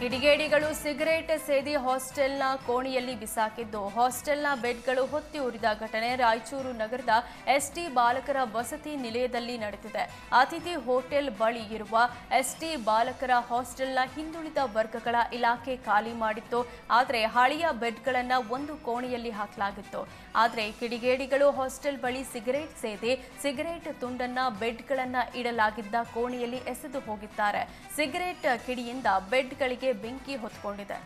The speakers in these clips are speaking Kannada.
ಕಿಡಿಗೇಡಿಗಳು ಸಿಗರೇಟ್ ಸೇದಿ ಹಾಸ್ಟೆಲ್ನ ಕೋಣೆಯಲ್ಲಿ ಬಿಸಾಕಿದ್ದು ಹಾಸ್ಟೆಲ್ನ ಬೆಡ್ಗಳು ಹೊತ್ತಿ ಉರಿದ ಘಟನೆ ರಾಯಚೂರು ನಗರದ ಎಸ್ಟಿ ಬಾಲಕರ ವಸತಿ ನಿಲಯದಲ್ಲಿ ನಡೆದಿದೆ. ಅತಿಥಿ ಹೋಟೆಲ್ ಬಳಿ ಇರುವ ಎಸ್ಟಿ ಬಾಲಕರ ಹಾಸ್ಟೆಲ್ನ ಹಿಂದುಳಿದ ವರ್ಗಗಳ ಇಲಾಖೆ ಖಾಲಿ ಮಾಡಿತ್ತು. ಆದರೆ ಹಳೆಯ ಬೆಡ್ಗಳನ್ನು ಒಂದು ಕೋಣೆಯಲ್ಲಿ ಹಾಕಲಾಗಿತ್ತು. ಆದರೆ ಕಿಡಿಗೇಡಿಗಳು ಹಾಸ್ಟೆಲ್ ಬಳಿ ಸಿಗರೇಟ್ ಸೇದಿ ಸಿಗರೇಟ್ ತುಂಡನ್ನ ಬೆಡ್ಗಳನ್ನು ಇಡಲಾಗಿದ್ದ ಕೋಣೆಯಲ್ಲಿ ಎಸೆದು ಹೋಗಿದ್ದಾರೆ. ಸಿಗರೇಟ್ ಕಿಡಿಯಿಂದ ಬೆಡ್ಗಳಿಗೆ ಬೆಂಕಿ ಹೊತ್ತುಕೊಂಡಿದೆ.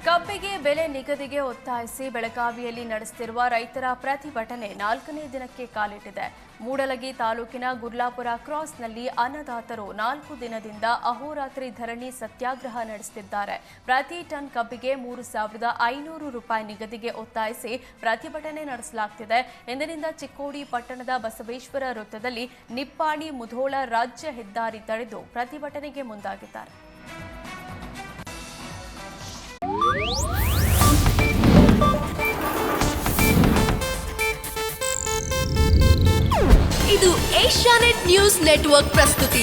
ಕಬ್ಬಿಗೆ ಬೆಲೆ ನಿಗದಿಗೆ ಒತ್ತಾಯಿಸಿ ಬೆಳಗಾವಿಯಲ್ಲಿ ನಡೆಸುತ್ತಿರುವ ರೈತರ ಪ್ರತಿಭಟನೆ 4ನೇ ದಿನಕ್ಕೆ ಕಾಲಿಟ್ಟಿದೆ. ಮೂಡಲಗಿ ತಾಲೂಕಿನ ಗುರ್ಲಾಪುರ ಕ್ರಾಸ್ನಲ್ಲಿ ಅನ್ನದಾತರು 4 ದಿನದಿಂದ ಅಹೋರಾತ್ರಿ ಧರಣಿ ಸತ್ಯಾಗ್ರಹ ನಡೆಸುತ್ತಿದ್ದಾರೆ. ಪ್ರತಿ ಟನ್ ಕಬ್ಬಿಗೆ 3,500 ರೂಪಾಯಿ ನಿಗದಿಗೆ ಒತ್ತಾಯಿಸಿ ಪ್ರತಿಭಟನೆ ನಡೆಸಲಾಗುತ್ತಿದೆ. ಇಂದಿನಿಂದ ಚಿಕ್ಕೋಡಿ ಪಟ್ಟಣದ ಬಸವೇಶ್ವರ ವೃತ್ತದಲ್ಲಿ ನಿಪ್ಪಾಣಿ ಮುಧೋಳ ರಾಜ್ಯ ಹೆದ್ದಾರಿ ತಡೆದು ಪ್ರತಿಭಟನೆಗೆ ಮುಂದಾಗಿದ್ದಾರೆ. ಇದು ಏಷ್ಯಾನೆಟ್ ನ್ಯೂಸ್ ನೆಟ್ವರ್ಕ್ ಪ್ರಸ್ತುತಿ.